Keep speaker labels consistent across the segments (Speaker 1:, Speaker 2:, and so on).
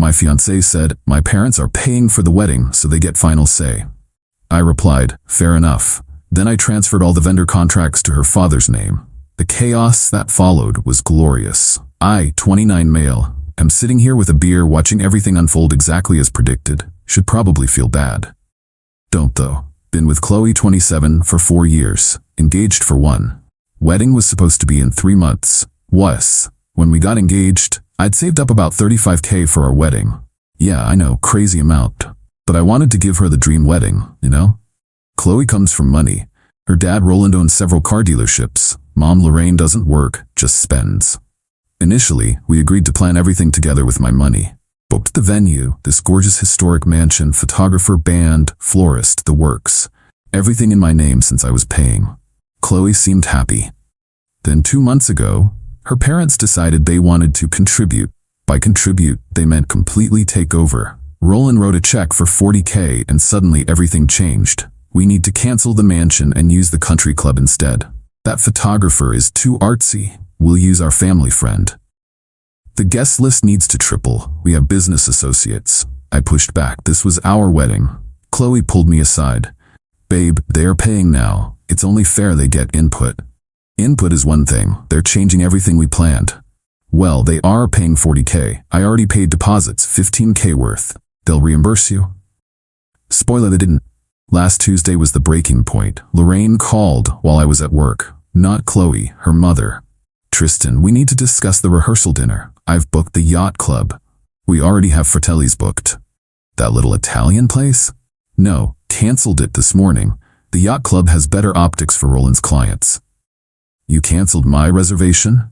Speaker 1: My fiancée said, my parents are paying for the wedding, so they get final say. I replied, fair enough. Then I transferred all the vendor contracts to her father's name. The chaos that followed was glorious. I, 29 male, am sitting here with a beer watching everything unfold exactly as predicted. Should probably feel bad. Don't though. Been with Chloe, 27, for 4 years. Engaged for 1. Wedding was supposed to be in 3 months. When we got engaged, I'd saved up about $35K for our wedding. Yeah, I know, crazy amount. But I wanted to give her the dream wedding, you know? Chloe comes from money. Her dad Roland owns several car dealerships. Mom Lorraine doesn't work, just spends. Initially, we agreed to plan everything together with my money. Booked the venue, this gorgeous historic mansion, photographer, band, florist, the works. Everything in my name since I was paying. Chloe seemed happy. Then 2 months ago, her parents decided they wanted to contribute. By contribute, they meant completely take over. Roland wrote a check for $40K and suddenly everything changed. We need to cancel the mansion and use the country club instead. That photographer is too artsy. We'll use our family friend. The guest list needs to triple. We have business associates. I pushed back. This was our wedding. Chloe pulled me aside. Babe, they are paying now. It's only fair they get input. Input is one thing. They're changing everything we planned. Well, they are paying $40K. I already paid deposits, $15K worth. They'll reimburse you. Spoiler, they didn't. Last Tuesday was the breaking point. Lorraine called while I was at work. Not Chloe, her mother. Tristan, we need to discuss the rehearsal dinner. I've booked the yacht club. We already have Fratelli's booked. That little Italian place? No, canceled it this morning. The yacht club has better optics for Roland's clients. You canceled my reservation?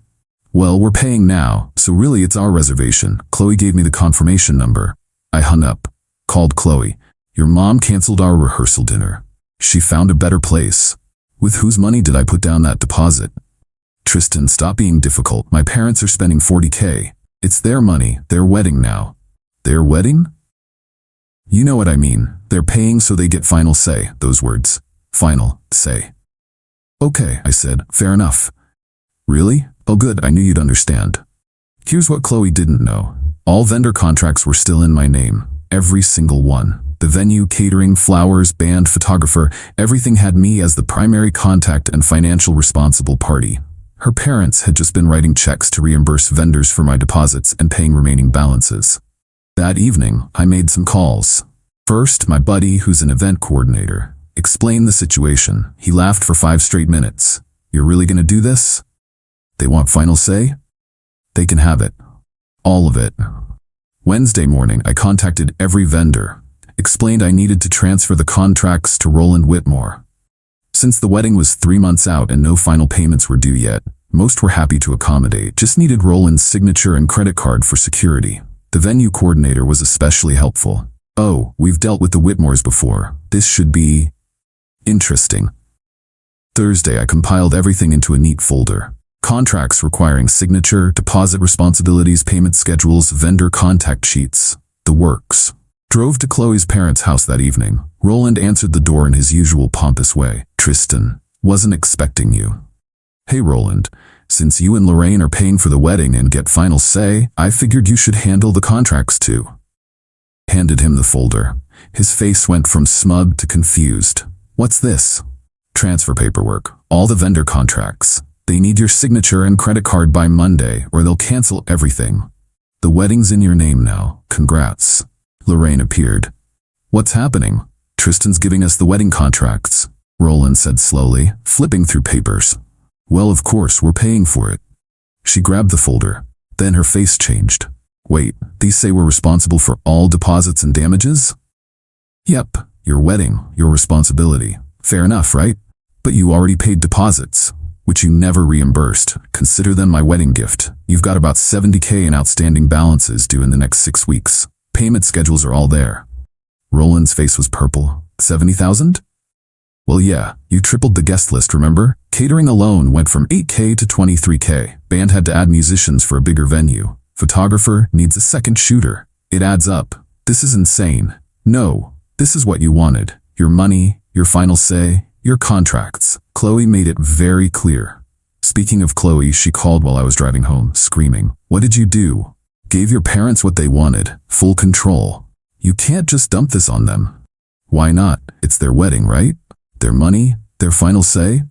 Speaker 1: Well, we're paying now, so really it's our reservation. Chloe gave me the confirmation number. I hung up. Called Chloe. Your mom canceled our rehearsal dinner. She found a better place. With whose money did I put down that deposit? Tristan, stop being difficult. My parents are spending $40K. It's their money, their wedding now. Their wedding? You know what I mean. They're paying so they get final say, those words. Final say. Okay, I said, fair enough. Really? Oh good, I knew you'd understand. Here's what Chloe didn't know. All vendor contracts were still in my name. Every single one. The venue, catering, flowers, band, photographer, everything had me as the primary contact and financial responsible party. Her parents had just been writing checks to reimburse vendors for my deposits and paying remaining balances. That evening, I made some calls. First, my buddy, who's an event coordinator, explained the situation. He laughed for 5 straight minutes. You're really gonna do this? They want final say? They can have it. All of it. Wednesday morning, I contacted every vendor, explained I needed to transfer the contracts to Roland Whitmore. Since the wedding was 3 months out and no final payments were due yet, most were happy to accommodate, just needed Roland's signature and credit card for security. The venue coordinator was especially helpful. Oh, we've dealt with the Whitmores before. This should be interesting. Thursday, I compiled everything into a neat folder. Contracts requiring signature, deposit responsibilities, payment schedules, vendor contact sheets, the works. Drove to Chloe's parents' house that evening. Roland answered the door in his usual pompous way. Tristan, wasn't expecting you. Hey Roland, since you and Lorraine are paying for the wedding and get final say, I figured you should handle the contracts too. Handed him the folder. His face went from smug to confused. What's this? Transfer paperwork. All the vendor contracts. They need your signature and credit card by Monday or they'll cancel everything. The wedding's in your name now. Congrats. Lorraine appeared. What's happening? Tristan's giving us the wedding contracts, Roland said slowly, flipping through papers. Well, of course, we're paying for it. She grabbed the folder. Then her face changed. Wait, these say we're responsible for all deposits and damages? Yep, your wedding, your responsibility. Fair enough, right? But you already paid deposits, which you never reimbursed. Consider them my wedding gift. You've got about $70K in outstanding balances due in the next 6 weeks. Payment schedules are all there. Roland's face was purple. 70,000? Well, yeah, you tripled the guest list, remember? Catering alone went from 8K to 23K. Band had to add musicians for a bigger venue. Photographer needs a second shooter. It adds up. This is insane. No, this is what you wanted. Your money, your final say, your contracts. Chloe made it very clear. Speaking of Chloe, she called while I was driving home, screaming, What did you do? Gave your parents what they wanted, full control. You can't just dump this on them. Why not? It's their wedding, right? Their money, their final say?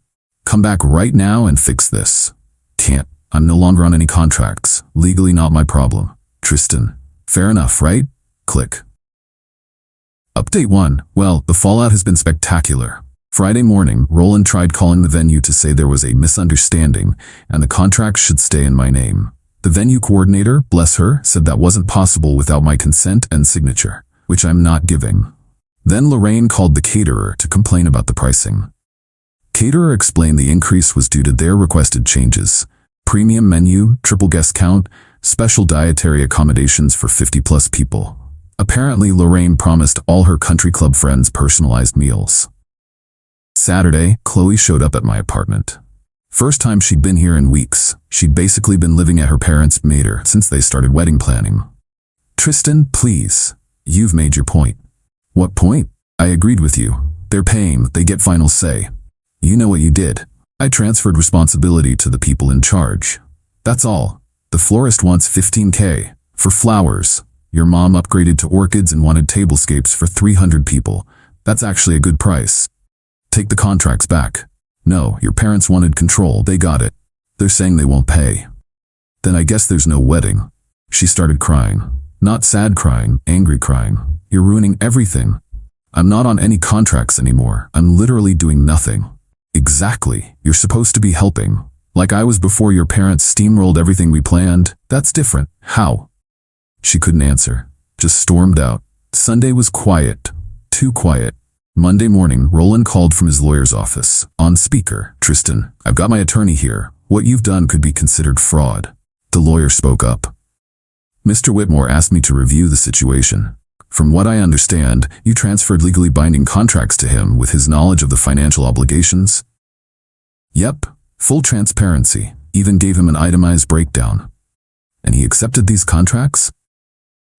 Speaker 1: Come back right now and fix this. Can't. I'm no longer on any contracts. Legally not my problem. Tristan. Fair enough, right? Click. Update 1. Well, the fallout has been spectacular. Friday morning, Roland tried calling the venue to say there was a misunderstanding and the contract should stay in my name. The venue coordinator, bless her, said that wasn't possible without my consent and signature, which I'm not giving. Then Lorraine called the caterer to complain about the pricing. Caterer explained the increase was due to their requested changes. Premium menu, triple guest count, special dietary accommodations for 50+ people. Apparently, Lorraine promised all her country club friends personalized meals. Saturday, Chloe showed up at my apartment. First time she'd been here in weeks. She'd basically been living at her parents' mater since they started wedding planning. Tristan, please. You've made your point. What point? I agreed with you. They're paying, they get final say. You know what you did. I transferred responsibility to the people in charge. That's all. The florist wants $15K for flowers. Your mom upgraded to orchids and wanted tablescapes for 300 people. That's actually a good price. Take the contracts back. No, your parents wanted control, they got it. They're saying they won't pay. Then I guess there's no wedding. She started crying. Not sad crying, angry crying. You're ruining everything. I'm not on any contracts anymore. I'm literally doing nothing. Exactly. You're supposed to be helping. Like I was before your parents steamrolled everything we planned. That's different. How? She couldn't answer. Just stormed out. Sunday was quiet. Too quiet. Monday morning, Roland called from his lawyer's office. On speaker, Tristan, I've got my attorney here. What you've done could be considered fraud. The lawyer spoke up. Mr. Whitmore asked me to review the situation. From what I understand, you transferred legally binding contracts to him with his knowledge of the financial obligations? Yep, full transparency. Even gave him an itemized breakdown. And he accepted these contracts?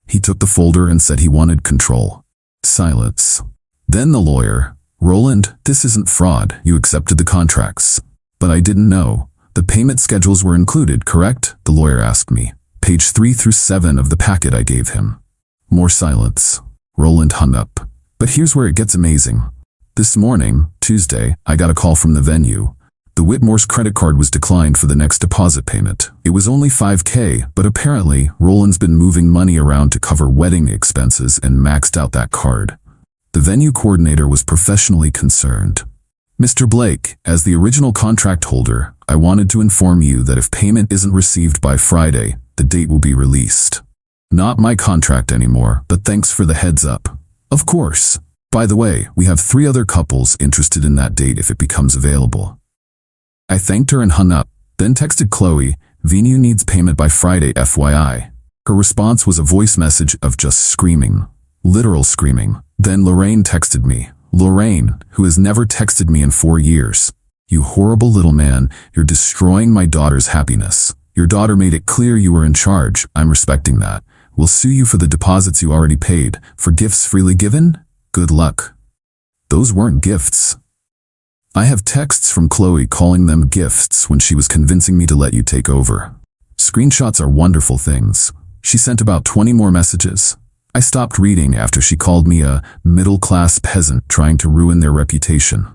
Speaker 1: He took the folder and said he wanted control. Silence. Then the lawyer, Roland, this isn't fraud. You accepted the contracts. But I didn't know. The payment schedules were included, correct? The lawyer asked me. Page 3 through 7 of the packet I gave him. More silence. Roland hung up. But here's where it gets amazing. This morning, Tuesday, I got a call from the venue. The Whitmore's credit card was declined for the next deposit payment. It was only $5K, but apparently, Roland's been moving money around to cover wedding expenses and maxed out that card. The venue coordinator was professionally concerned. Mr. Blake, as the original contract holder, I wanted to inform you that if payment isn't received by Friday, the date will be released. Not my contract anymore, but thanks for the heads up. Of course. By the way, we have 3 other couples interested in that date if it becomes available. I thanked her and hung up, then texted Chloe, venue needs payment by Friday FYI. Her response was a voice message of just screaming. Literal screaming. Then Lorraine texted me. Lorraine, who has never texted me in 4 years. You horrible little man, you're destroying my daughter's happiness. Your daughter made it clear you were in charge. I'm respecting that. We'll sue you for the deposits you already paid. For gifts freely given? Good luck. Those weren't gifts. I have texts from Chloe calling them gifts when she was convincing me to let you take over. Screenshots are wonderful things. She sent about 20 more messages. I stopped reading after she called me a middle-class peasant trying to ruin their reputation.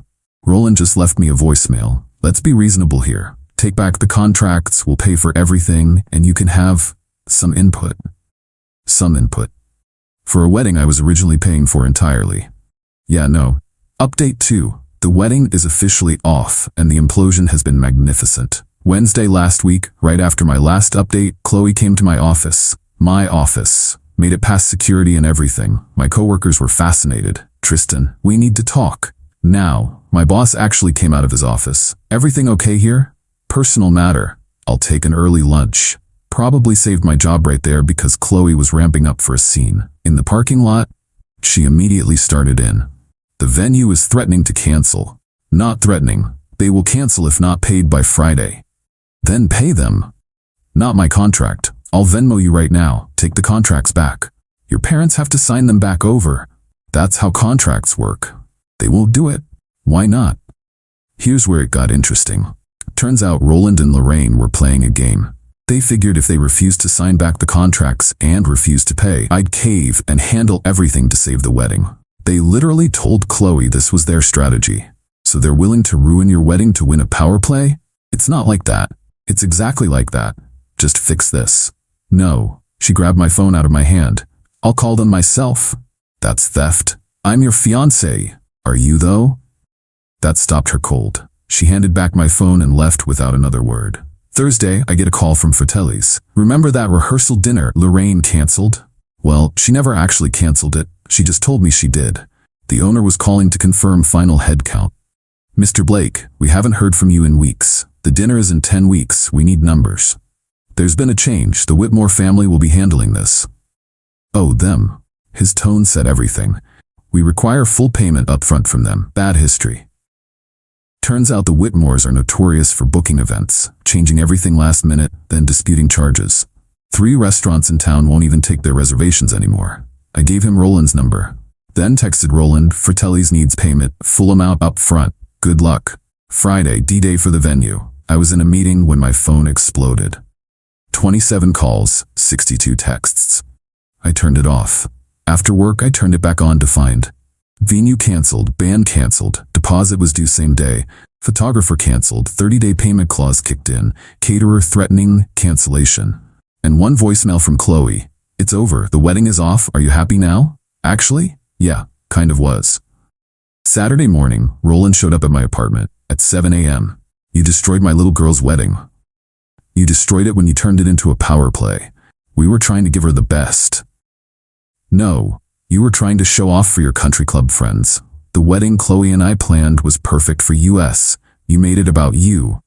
Speaker 1: Roland just left me a voicemail. Let's be reasonable here. Take back the contracts, we'll pay for everything, and you can have some input. Some input. For a wedding I was originally paying for entirely. Yeah, no. Update 2. The wedding is officially off, and the implosion has been magnificent. Wednesday last week, right after my last update, Chloe came to my office. My office. Made it past security and everything. My coworkers were fascinated. Tristan, we need to talk. Now, my boss actually came out of his office. Everything okay here? Personal matter. I'll take an early lunch. Probably saved my job right there because Chloe was ramping up for a scene. In the parking lot, she immediately started in. The venue is threatening to cancel. Not threatening. They will cancel if not paid by Friday. Then pay them. Not my contract. I'll Venmo you right now. Take the contracts back. Your parents have to sign them back over. That's how contracts work. They won't do it. Why not? Here's where it got interesting. Turns out Roland and Lorraine were playing a game. They figured if they refused to sign back the contracts and refused to pay, I'd cave and handle everything to save the wedding. They literally told Chloe this was their strategy. So they're willing to ruin your wedding to win a power play? It's not like that. It's exactly like that. Just fix this. No. She grabbed my phone out of my hand. I'll call them myself. That's theft. I'm your fiancé. Are you though? That stopped her cold. She handed back my phone and left without another word. Thursday, I get a call from Fratelli's. Remember that rehearsal dinner Lorraine canceled? Well, she never actually canceled it. She just told me she did. The owner was calling to confirm final head count. Mr. Blake, we haven't heard from you in weeks. The dinner is in 10 weeks. We need numbers. There's been a change. The Whitmore family will be handling this. Oh, them. His tone said everything. We require full payment upfront from them. Bad history. Turns out the Whitmores are notorious for booking events, changing everything last minute, then disputing charges. 3 restaurants in town won't even take their reservations anymore. I gave him Roland's number. Then texted Roland, Fratelli's needs payment, full amount up front. Good luck. Friday, D-Day for the venue. I was in a meeting when my phone exploded. 27 calls, 62 texts. I turned it off. After work, I turned it back on to find venue canceled, band canceled, deposit was due same day, photographer canceled, 30-day payment clause kicked in, caterer threatening cancellation. And one voicemail from Chloe. It's over, the wedding is off, are you happy now? Actually, yeah, kind of was. Saturday morning, Roland showed up at my apartment at 7 a.m. You destroyed my little girl's wedding. You destroyed it when you turned it into a power play. We were trying to give her the best. No, you were trying to show off for your country club friends. The wedding Chloe and I planned was perfect for us. You made it about you.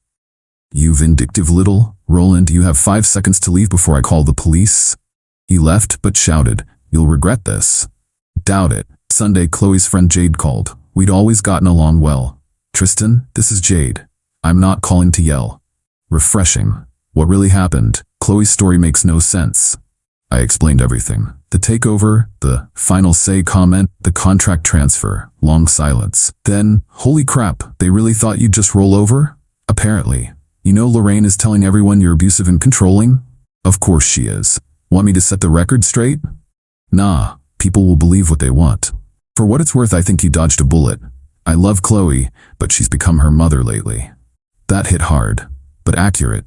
Speaker 1: You vindictive little. Roland, you have 5 seconds to leave before I call the police. He left but shouted, you'll regret this. Doubt it. Sunday, Chloe's friend Jade called. We'd always gotten along well. Tristan, this is Jade. I'm not calling to yell. Refreshing. What really happened? Chloe's story makes no sense. I explained everything. The takeover, the final say comment, the contract transfer, long silence. Then, holy crap, they really thought you'd just roll over? Apparently. You know Lorraine is telling everyone you're abusive and controlling? Of course she is. Want me to set the record straight? Nah, people will believe what they want. For what it's worth, I think you dodged a bullet. I love Chloe, but she's become her mother lately. That hit hard, but accurate.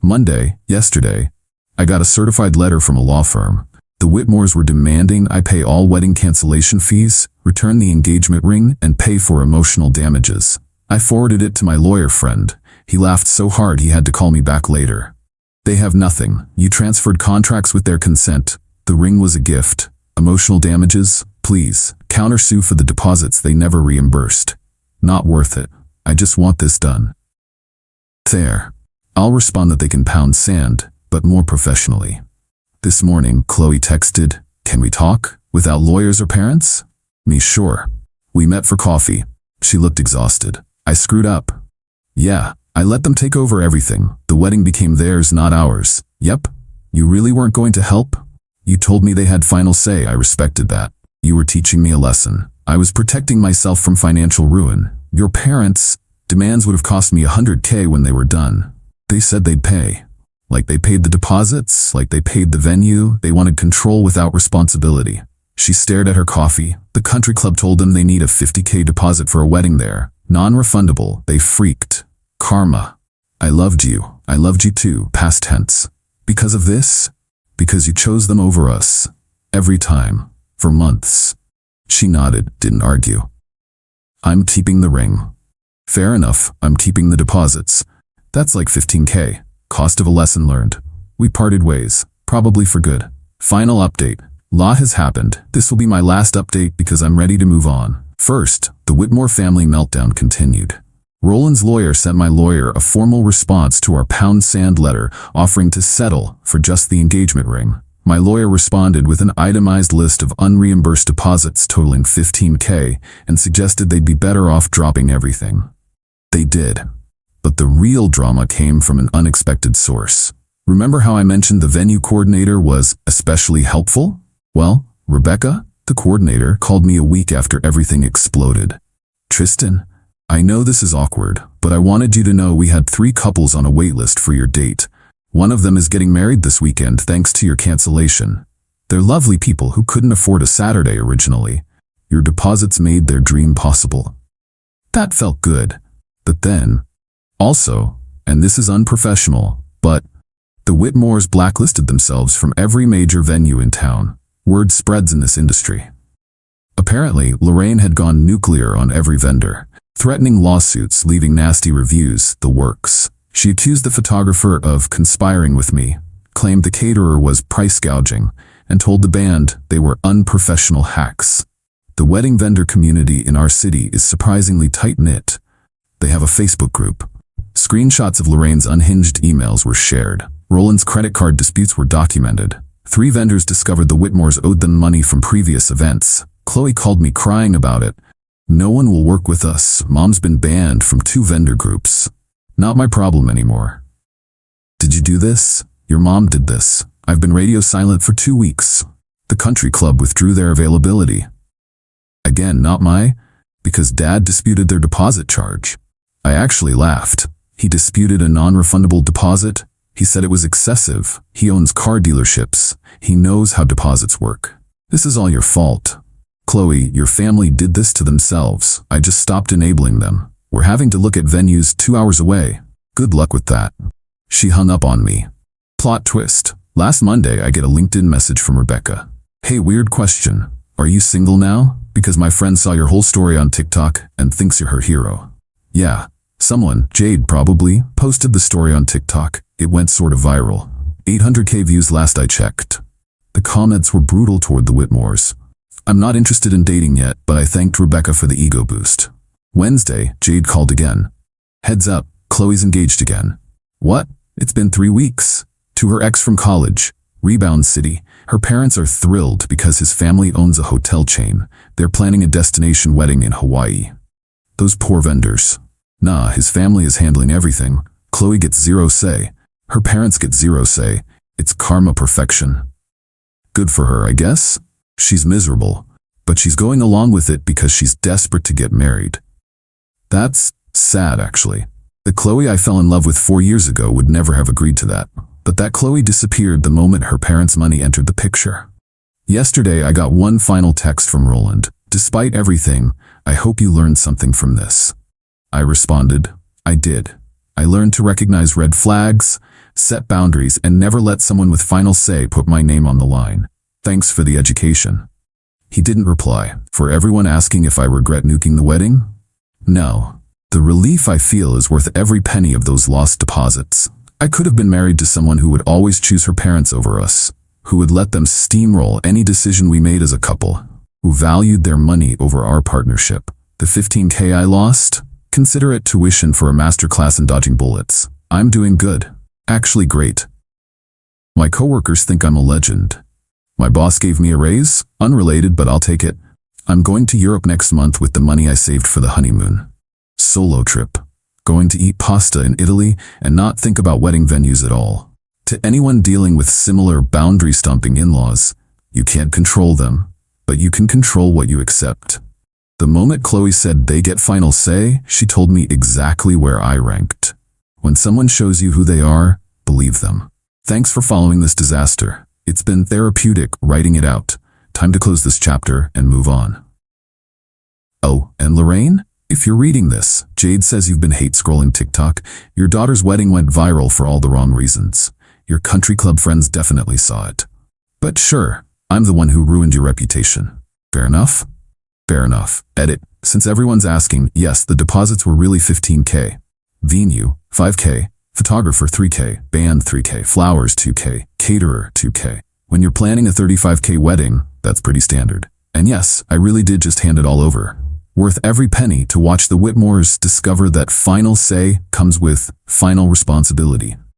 Speaker 1: Monday, yesterday, I got a certified letter from a law firm. The Whitmores were demanding I pay all wedding cancellation fees, return the engagement ring, and pay for emotional damages. I forwarded it to my lawyer friend. He laughed so hard he had to call me back later. They have nothing. You transferred contracts with their consent. The ring was a gift. Emotional damages? Please, countersue for the deposits they never reimbursed. Not worth it. I just want this done. There. I'll respond that they can pound sand, but more professionally. This morning, Chloe texted, can we talk? Without lawyers or parents? Me, sure. We met for coffee. She looked exhausted. I screwed up. Yeah, I let them take over everything. The wedding became theirs, not ours. Yep. You really weren't going to help? You told me they had final say. I respected that. You were teaching me a lesson. I was protecting myself from financial ruin. Your parents' demands would have cost me $100K when they were done. They said they'd pay. Like they paid the deposits, like they paid the venue. They wanted control without responsibility. She stared at her coffee. The country club told them they need a $50K deposit for a wedding there. Non-refundable. They freaked. Karma. I loved you. I loved you too. Past tense. Because of this? Because you chose them over us. Every time. For months. She nodded, didn't argue. I'm keeping the ring. Fair enough, I'm keeping the deposits. That's like $15K. Cost of a lesson learned. We parted ways. Probably for good. Final update. Lot has happened. This will be my last update because I'm ready to move on. First, the Whitmore family meltdown continued. Roland's lawyer sent my lawyer a formal response to our pound sand letter offering to settle for just the engagement ring. My lawyer responded with an itemized list of unreimbursed deposits totaling $15K and suggested they'd be better off dropping everything. They did. But the real drama came from an unexpected source. Remember how I mentioned the venue coordinator was especially helpful? Well, Rebecca, the coordinator, called me a week after everything exploded. Tristan, I know this is awkward, but I wanted you to know we had 3 couples on a wait list for your date. One of them is getting married this weekend thanks to your cancellation. They're lovely people who couldn't afford a Saturday originally. Your deposits made their dream possible. That felt good. But then, also, and this is unprofessional, but the Whitmores blacklisted themselves from every major venue in town. Word spreads in this industry. Apparently, Lorraine had gone nuclear on every vendor, threatening lawsuits, leaving nasty reviews, the works. She accused the photographer of conspiring with me, claimed the caterer was price gouging, and told the band they were unprofessional hacks. The wedding vendor community in our city is surprisingly tight-knit. They have a Facebook group. Screenshots of Lorraine's unhinged emails were shared. Roland's credit card disputes were documented. 3 vendors discovered the Whitmores owed them money from previous events. Chloe called me crying about it. No one will work with us. Mom's been banned from 2 vendor groups. Not my problem anymore. Did you do this? Your mom did this. I've been radio silent for 2 weeks. The country club withdrew their availability. Again, not my, because Dad disputed their deposit charge. I actually laughed. He disputed a non-refundable deposit. He said it was excessive. He owns car dealerships. He knows how deposits work. This is all your fault. Chloe, your family did this to themselves. I just stopped enabling them. We're having to look at venues 2 hours away. Good luck with that. She hung up on me. Plot twist. Last Monday, I get a LinkedIn message from Rebecca. Hey, weird question. Are you single now? Because my friend saw your whole story on TikTok and thinks you're her hero. Yeah. Someone, Jade probably, posted the story on TikTok. It went sort of viral. 800K views last I checked. The comments were brutal toward the Whitmores. I'm not interested in dating yet, but I thanked Rebecca for the ego boost. Wednesday, Jade called again. Heads up, Chloe's engaged again. What? It's been 3 weeks. To her ex from college, Rebound City. Her parents are thrilled because his family owns a hotel chain. They're planning a destination wedding in Hawaii. Those poor vendors. Nah, his family is handling everything. Chloe gets 0 say. Her parents get 0 say. It's karma perfection. Good for her, I guess. She's miserable, but she's going along with it because she's desperate to get married. That's sad, actually. The Chloe I fell in love with 4 years ago would never have agreed to that. But that Chloe disappeared the moment her parents' money entered the picture. Yesterday, I got one final text from Roland. Despite everything, I hope you learned something from this. I responded, I did. I learned to recognize red flags, set boundaries, and never let someone with final say put my name on the line. Thanks for the education. He didn't reply. For everyone asking if I regret nuking the wedding? No. The relief I feel is worth every penny of those lost deposits. I could have been married to someone who would always choose her parents over us, who would let them steamroll any decision we made as a couple, who valued their money over our partnership. The 15K I lost? Consider it tuition for a masterclass in dodging bullets. I'm doing good. Actually great. My coworkers think I'm a legend. My boss gave me a raise, unrelated, but I'll take it. I'm going to Europe next month with the money I saved for the honeymoon. Solo trip. Going to eat pasta in Italy and not think about wedding venues at all. To anyone dealing with similar boundary-stomping in-laws, you can't control them, but you can control what you accept. The moment Chloe said they get final say, she told me exactly where I ranked. When someone shows you who they are, believe them. Thanks for following this disaster. It's been therapeutic writing it out. Time to close this chapter and move on. Oh, and Lorraine? If you're reading this, Jade says you've been hate scrolling TikTok. Your daughter's wedding went viral for all the wrong reasons. Your country club friends definitely saw it. But sure, I'm the one who ruined your reputation. Fair enough? Fair enough. Edit. Since everyone's asking, yes, the deposits were really 15K. Venue, 5K. Photographer, 3K. Band, 3K. Flowers, 2K. Caterer, 2K. When you're planning a 35K wedding, that's pretty standard. And yes, I really did just hand it all over. Worth every penny to watch the Whitmores discover that final say comes with final responsibility.